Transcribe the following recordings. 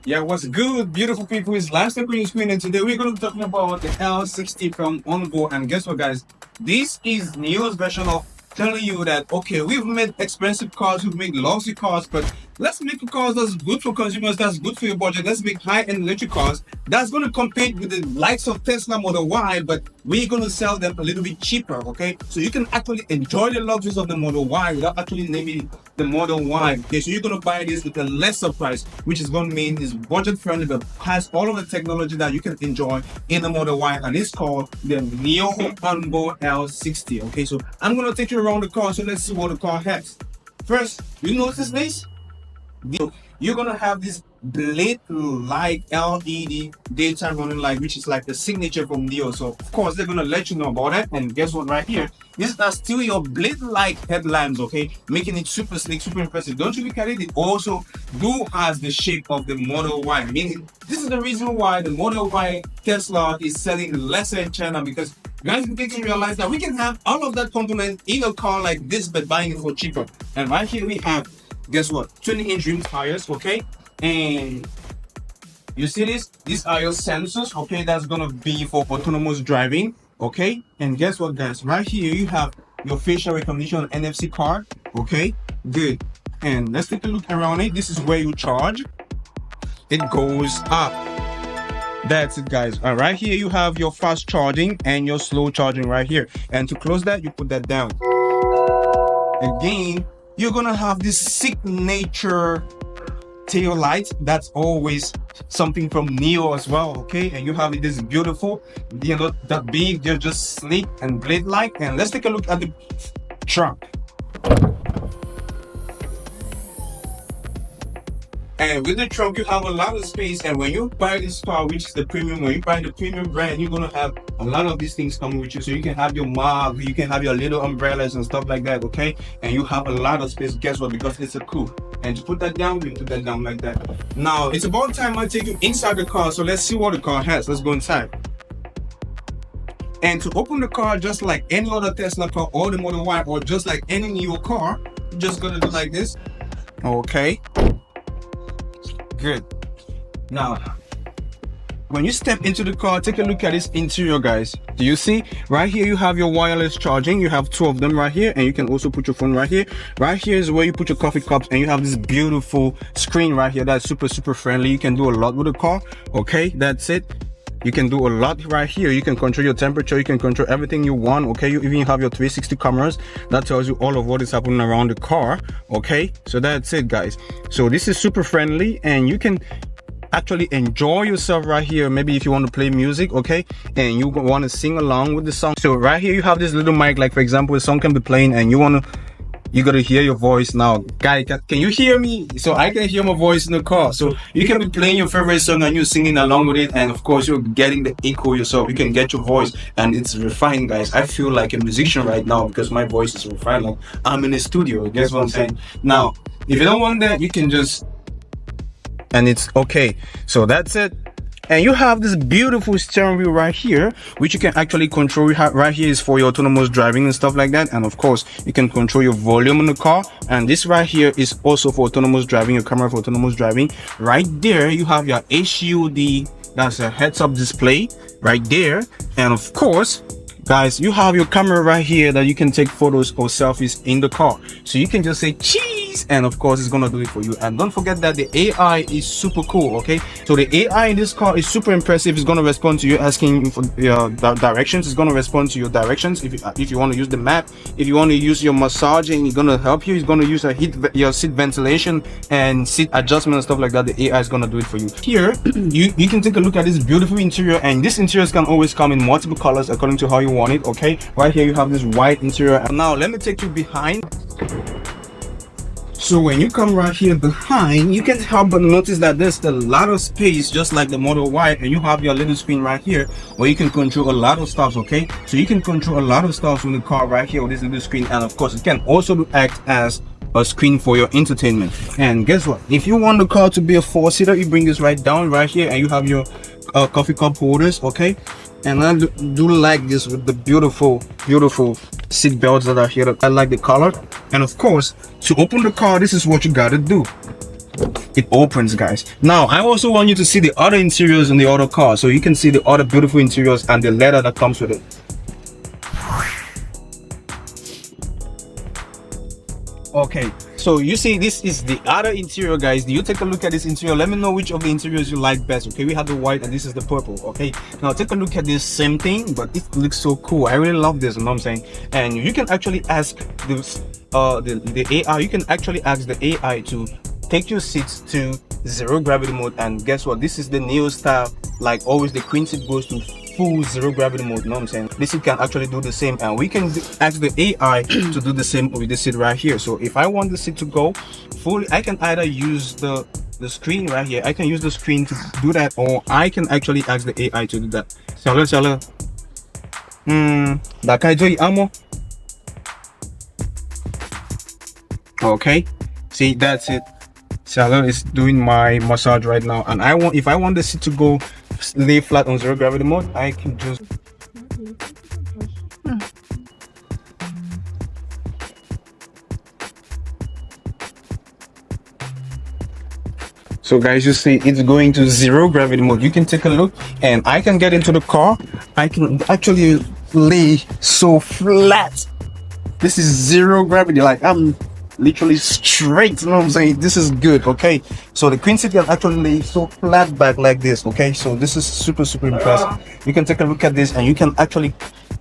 Yeah, what's good, beautiful people? It's Last Screen Screen, and today we're going to be talking about the L60 from Onvo. And guess what, guys? This is newest version of telling you that okay, we've made expensive cars, we've made luxury cars, but let's make a cars that's good for consumers, that's good for your budget. Let's make high-end electric cars that's going to compete with the likes of Tesla Model Y, but we're going to sell them a little bit cheaper. Okay, so you can actually enjoy the luxuries of the Model Y without actually naming the Model Y. Okay, so you're going to buy this with a lesser price, which is going to mean it's budget friendly but has all of the technology that you can enjoy in the Model Y, and it's called the Onvo L60. Okay, so I'm going to take you around the car, so let's see what the car has. First, you notice this? You're gonna have this blade light LED daytime running light, which is like the signature from Neo. So of course they're gonna let you know about it. And guess what? Right here, this is still your blade light headlamps, okay, making it super sleek, super impressive. Don't you look at it? It also has the shape of the Model Y. Meaning this is the reason why the Model Y Tesla is selling lesser in China, because guys, we can realize that we can have all of that component in a car like this, but buying it for cheaper. And right here we have, guess what, 20-inch rim tires, okay, and you see this, these are your sensors, okay, that's gonna be for autonomous driving, okay. And guess what, guys, right here you have your facial recognition NFC card, okay, good. And let's take a look around it. This is where you charge. It goes up. That's it, guys. Right here you have your fast charging and your slow charging right here, and to close that you put that down. Again, you're gonna have this signature tail light. That's always something from Neo as well, okay. And you have this beautiful, you know, that big, they're just sleek and blade like. And let's take a look at the trunk. And with the trunk, you have a lot of space. And when you buy this car, which is the premium, when you buy the premium brand, you're gonna have a lot of these things coming with you. So you can have your mug, you can have your little umbrellas and stuff like that, okay? And you have a lot of space. Guess what? Because it's a coupe. And to put that down, you put that down like that. Now, it's about time I take you inside the car. So let's see what the car has. Let's go inside. And to open the car, just like any other Tesla car or the Model Y, or just like any new car, you're just gonna do like this, okay? Good. Now, when you step into the car, take a look at this interior, guys. Do you see right here you have your wireless charging? You have two of them right here, and you can also put your phone right here. Right here is where you put your coffee cups, and you have this beautiful screen right here that's super friendly. You can do a lot with the car, okay? That's it. You can do a lot right here. You can control your temperature, you can control everything you want, okay? You even have your 360 cameras that tells you all of what is happening around the car, okay? So that's it, guys. So this is super friendly, and you can actually enjoy yourself right here. Maybe if you want to play music, okay, and you want to sing along with the song. So right here you have this little mic, like for example a song can be playing and you gotta hear your voice. Now guy, can you hear me? So I can hear my voice in the car, so you can be playing your favorite song and you're singing along with it, and of course you're getting the echo yourself. You can get your voice, and it's refined, guys. I feel like a musician right now because my voice is refined, like I'm in a studio. Guess what I'm saying? Now if you don't want that, you can just, and it's okay. So that's it. And you have this beautiful steering wheel right here, which you can actually control. Right here is for your autonomous driving and stuff like that. And of course you can control your volume in the car, and this right here is also for autonomous driving, your camera for autonomous driving. Right there you have your HUD, that's a heads-up display right there. And of course, guys, you have your camera right here that you can take photos or selfies in the car. So you can just say cheese, and of course it's gonna do it for you. And don't forget that the AI is super cool, okay? So the AI in this car is super impressive. It's gonna respond to you asking for your directions. It's gonna respond to your directions if you want to use the map, if you want to use your massaging, it's gonna help you. It's gonna use your seat ventilation and seat adjustment and stuff like that. The AI is gonna do it for you. Here you can take a look at this beautiful interior, and this interior can always come in multiple colors according to how you want it, okay? Right here you have this white interior. And now let me take you behind. So when you come right here behind, you can't help but notice that there's a lot of space, just like the Model Y, and you have your little screen right here where you can control a lot of stuff, okay? So you can control a lot of stuff from the car right here with this little screen, and of course it can also act as a screen for your entertainment. And guess what? If you want the car to be a 4-seater, you bring this right down right here, and you have your coffee cup holders, okay? And I do like this with the beautiful seat belts that are here. I like the color. And of course, to open the car, this is what you gotta do. it opens, guys. Now I also want you to see the other interiors in the other car, so you can see the other beautiful interiors and the leather that comes with it. Okay, so you see this is the other interior, guys. You take a look at this interior. Let me know which of the interiors you like best. Okay, we have the white and this is the purple. Okay, now take a look at this same thing, but it looks so cool. I really love this, you know what I'm saying? And you can actually ask this the AI, you can actually ask the AI to take your seats to zero gravity mode, and guess what, this is the neo style. Like always, the queen seat goes to full zero gravity mode, you know what I'm saying? This seat can actually do the same, and we can ask the AI to do the same with the seat right here. So if I want the seat to go fully, I can either use the screen right here. I can use the screen to do that, or I can actually ask the AI to do that. Salah amo. Okay, see, that's it. Salah is doing my massage right now, and if I want the seat to go lay flat on zero gravity mode, I can just so guys, you see it's going to zero gravity mode. You can take a look, and I can get into the car. I can actually lay so flat. This is zero gravity, like I'm literally straight, you know what I'm saying? This is good. Okay, so the queen seat can actually lay so flat back like this. Okay, so this is super impressive. You can take a look at this, and you can actually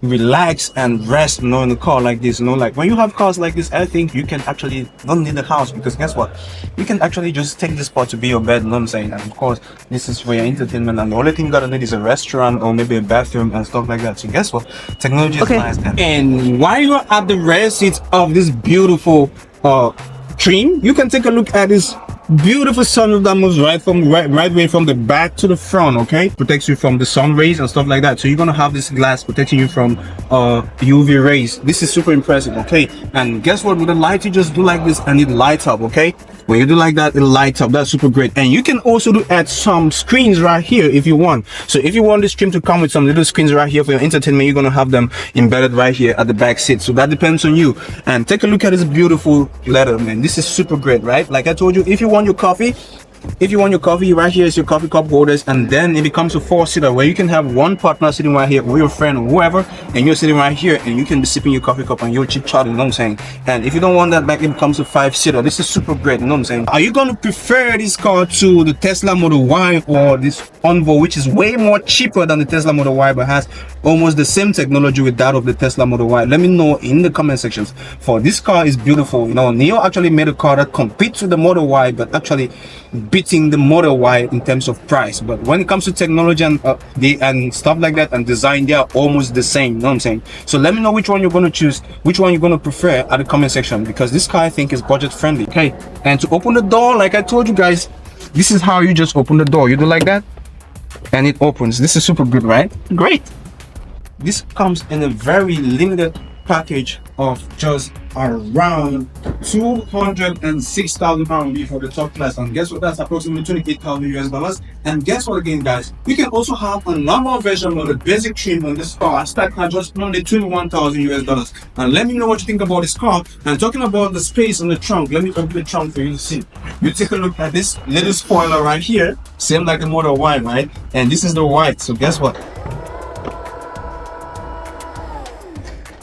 relax and rest, you know, in the car like this. You know, like when you have cars like this, I think you can actually don't need a house, because guess what, you can actually just take this spot to be your bed, you know what I'm saying? And of course, this is for your entertainment, and the only thing you gotta need is a restaurant or maybe a bathroom and stuff like that. So guess what, technology is nice. And while you're at the rear seat of this beautiful trim, you can take a look at this beautiful sunroof that moves right way from the back to the front. Okay, protects you from the sun rays and stuff like that. So you're gonna have this glass protecting you from UV rays. This is super impressive. Okay, and guess what, with the light, you just do like this and it lights up. Okay, when you do like that, it lights up. That's super great. And you can also add some screens right here if you want. So if you want this trim to come with some little screens right here for your entertainment, you're gonna have them embedded right here at the back seat. So that depends on you. And take a look at this beautiful leather, man. This is super great, right? Like I told you, if you want your coffee, right here is your coffee cup holders, and then it becomes a 4-seater where you can have one partner sitting right here with your friend or whoever, and you're sitting right here, and you can be sipping your coffee cup and you're chit chatting, you know what I'm saying? And if you don't want that, like, it becomes a 5-seater. This is super great, you know what I'm saying? Are you going to prefer this car to the Tesla Model Y or this Onvo, which is way more cheaper than the Tesla Model Y but has almost the same technology with that of the Tesla Model Y? Let me know in the comment sections. For this car is beautiful, you know. Neo actually made a car that competes with the Model Y, but actually beating the Model Y in terms of price. But when it comes to technology and stuff like that and design, they are almost the same, you know what I'm saying? So let me know which one you're going to choose, which one you're going to prefer at the comment section, because this car I think is budget friendly. Okay, and to open the door, like I told you guys, this is how you just open the door. You do like that and it opens. This is super good, right? Great. This comes in a very limited package of just around 206,000 RMB for the top class, and guess what, that's approximately 28,000 US dollars. And guess what again, guys, you can also have a normal version of the basic trim on this car stacked at just only 21,000 US dollars. And let me know what you think about this car. And talking about the space on the trunk, let me open the trunk for you to see. You take a look at this little spoiler right here, same like the Model Y, right? And this is the white. So guess what,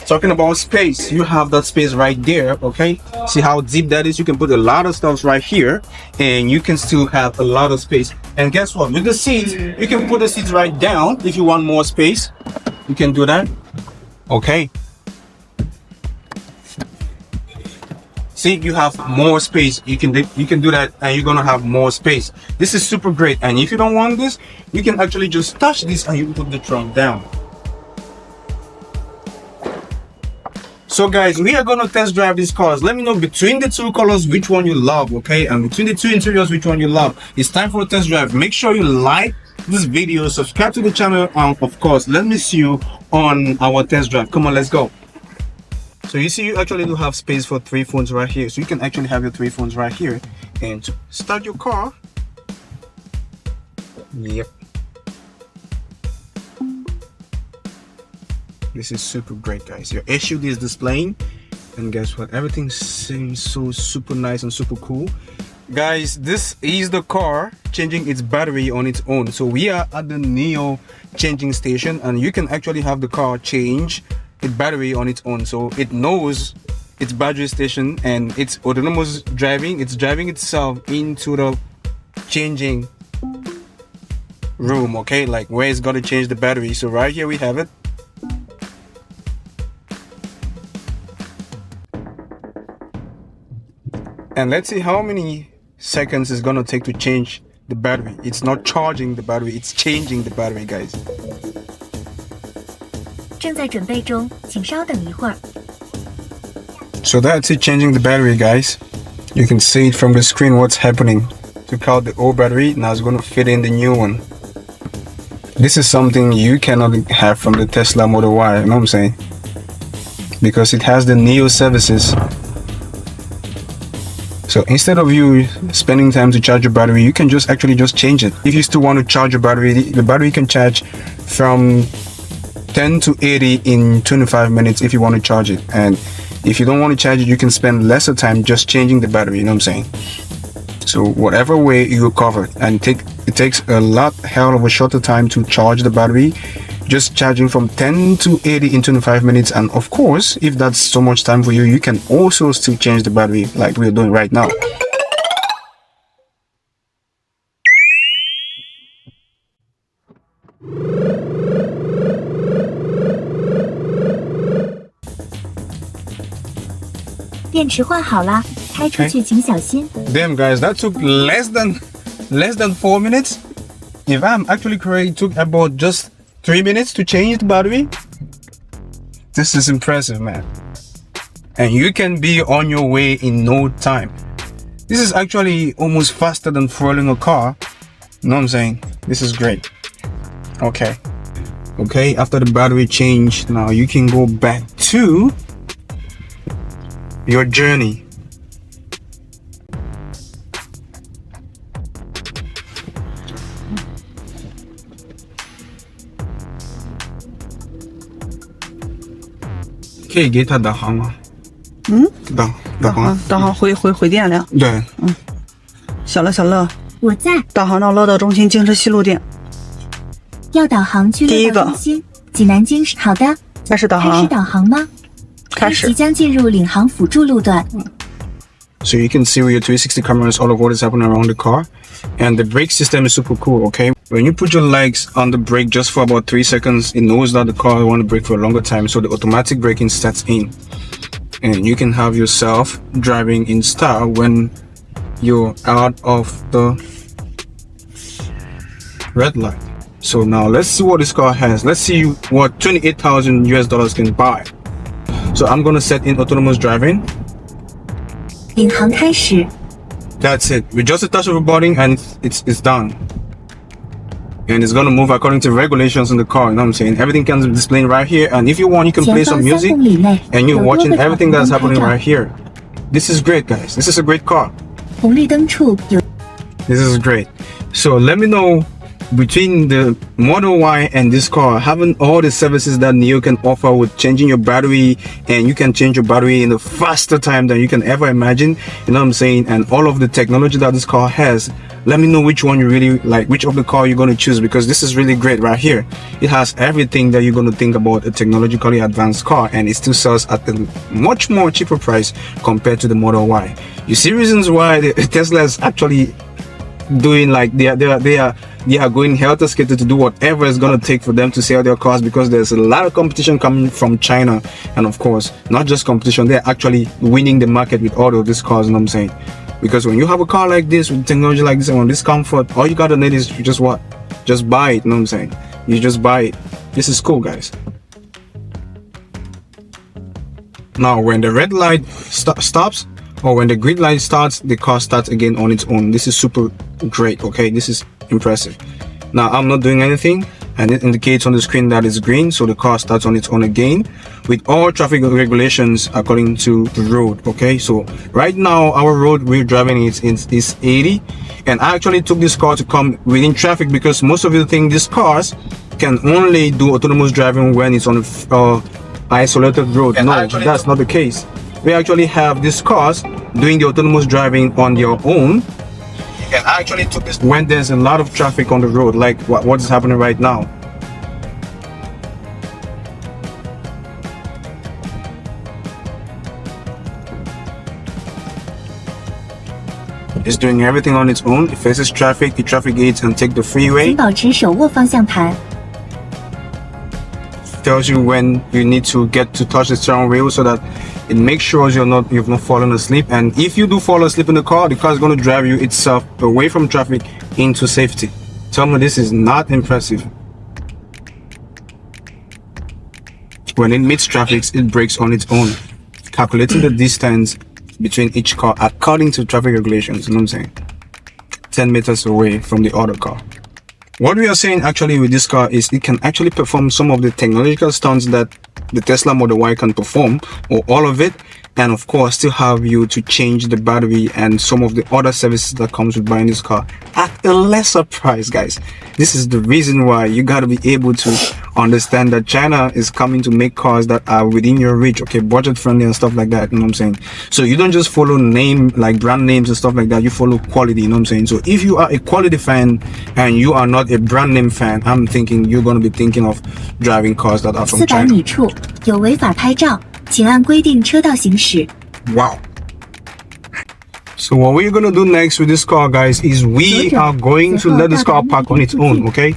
talking about space, you have that space right there. Okay, see how deep that is? You can put a lot of stuff right here, and you can still have a lot of space. And guess what, with the seats, you can put the seats right down. If you want more space, you can do that. Okay, see, you have more space. You can do that, and you're gonna have more space. This is super great. And if you don't want this, you can actually just touch this and you can put the trunk down. So guys, we are gonna test drive these cars. Let me know between the two colors which one you love, okay? And between the two interiors which one you love. It's time for a test drive. Make sure you like this video, subscribe to the channel, and of course, let me see you on our test drive. Come on, let's go. So you see, you actually do have space for 3 phones right here. So you can actually have your 3 phones right here. And to start your car, yep, this is super great, guys. Your SUV is displaying, and guess what, everything seems so super nice and super cool. Guys, this is the car changing its battery on its own. So we are at the Neo changing station, and you can actually have the car change its battery on its own. So it knows its battery station and it's autonomous driving. It's driving itself into the changing room, okay, like where it's got to change the battery. So right here we have it. And let's see how many seconds it's gonna take to change the battery. It's not charging the battery, it's changing the battery, guys. 正在准备中，请稍等一会儿。 So that's it, changing the battery, guys. You can see it from the screen what's happening. Took out the old battery, now it's gonna fit in the new one. This is something you cannot have from the Tesla Model Y, you know what I'm saying? Because it has the Neo services. So instead of you spending time to charge your battery, you can just actually just change it. If you still want to charge your battery, the battery can charge from 10 to 80 in 25 minutes if you want to charge it. And if you don't want to charge it, you can spend lesser time just changing the battery, you know what I'm saying? So whatever way you're covered, and it takes a lot hell of a shorter time to charge the battery, just charging from 10 to 80 in 25 minutes. And of course, if that's so much time for you, you can also still change the battery like we're doing right now. Damn guys, that took less than 4 minutes. If I'm actually correct, it took about just 3 minutes to change the battery. This is impressive, man. And you can be on your way in no time. This is actually almost faster than fueling a car. You know what I'm saying? This is great. Okay, after the battery change, now you can go back to your journey.可以给它导航吗？导航回电量。对，小乐，我在。导航到乐道中心京师西路店。要导航去乐道中心，济南京师。好的。开始导航。开始导航吗？开始。即将进入领航辅助路段。So you can see with your 360 cameras all of what is happening around the car, and the brake system is super cool. Okay, when you put your legs on the brake just for about 3 seconds, it knows that the car want to brake for a longer time, so the automatic braking starts in, and you can have yourself driving in style when you're out of the red light. So now let's see what this car has. Let's see what $28,000 US can buy. So I'm gonna set in autonomous driving. 领航开始。 That's it. With just a touch of a button and it's done. And it's gonna move according to regulations in the car, you know what I'm saying? Everything can be displayed right here, and if you want, you can play some music and you're watching everything that's happening right here. This is great, guys. This is a great car. 红绿灯处有。 This is great. So let me know, between the Model Y and this car, having all the services that Neo can offer with changing your battery, and you can change your battery in a faster time than you can ever imagine, you know what I'm saying, and all of the technology that this car has, let me know which one you really like, which of the car you're going to choose, because this is really great right here. It has everything that you're going to think about a technologically advanced car, and it still sells at a much more cheaper price compared to the Model Y. You see reasons why the Tesla is actually doing, like, they are going helter-skelter to do whatever it's gonna take for them to sell their cars, because there's a lot of competition coming from China, and of course, not just competition, they're actually winning the market with all of these cars, you know what I'm saying? Because when you have a car like this with technology like this and on this comfort, all you gotta need is just buy it, you know what I'm saying? You just buy it. This is cool, guys. Now when the red light stops, or when the green light starts, the car starts again on its own. This is super great. Okay, this is impressive. Now I'm not doing anything, and it indicates on the screen that it's green, so the car starts on its own again with all traffic regulations according to the road. Okay, so right now our road we're driving is 80, and I actually took this car to come within traffic, because most of you think these cars can only do autonomous driving when it's on a isolated road. No, that's not the case. We actually have these cars doing the autonomous driving on your own, you can actually do this when there's a lot of traffic on the road, like what is happening right now. It's doing everything on its own. It faces traffic, the traffic gates, and take the freeway. 请保持手握方向盘。 Tells you when you need to get to touch the steering wheel so that it makes sure you've not fallen asleep. And if you do fall asleep in the car is going to drive you itself away from traffic into safety. Tell me this is not impressive. When it meets traffic, it brakes on its own, calculating the distance between each car according to traffic regulations. You know what I'm saying? 10 meters away from the other car. What we are saying actually with this car is it can actually perform some of the technological stunts that the Tesla Model Y can perform, or all of it, and of course still have you to change the battery and some of the other services that comes with buying this car at a lesser price, guys. This is the reason why you got to be able to understand that China is coming to make cars that are within your reach, okay, budget friendly and stuff like that. You know what I'm saying? So you don't just follow name, like brand names and stuff like that. You follow quality. You know what I'm saying? So if you are a quality fan and you are not a brand name fan, I'm thinking you're going to be thinking of driving cars that are from 400 China. 米处有违法拍照，请按规定车道行驶。 Wow. So what we're going to do next with this car, guys, is we are going to let this car park on its own, okay?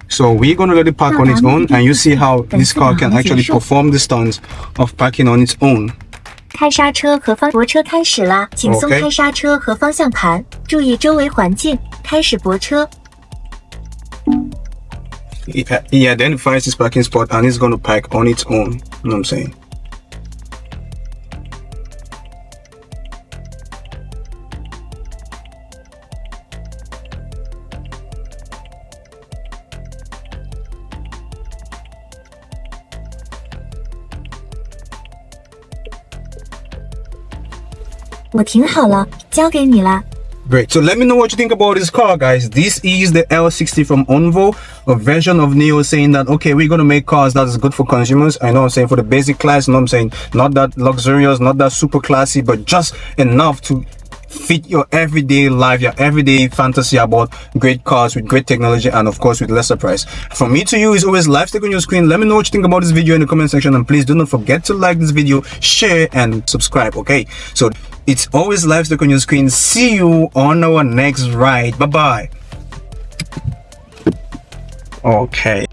So we're going to let it park on its own, and you see how this car can actually perform the stunts of parking on its own. 开刹车和泊车开始啦，请松开刹车和方向盘，注意周围环境，开始泊车。 He identifies his parking spot and he's going to park on its own. You know what I'm saying? “我停好了，交给你啦。” Great. So let me know what you think about this car, guys. This is the L60 from Onvo, a version of Neo saying that, okay, we're going to make cars that is good for consumers. I know what I'm saying, for the basic class, you know what I'm saying, not that luxurious, not that super classy, but just enough to fit your everyday life, your everyday fantasy about great cars with great technology and of course with lesser price. From me to you is always live stick on your screen. Let me know what you think about this video in the comment section, and please do not forget to like this video, share and subscribe. Okay, so it's always live stick on your screen. See you on our next ride. Bye bye. Okay.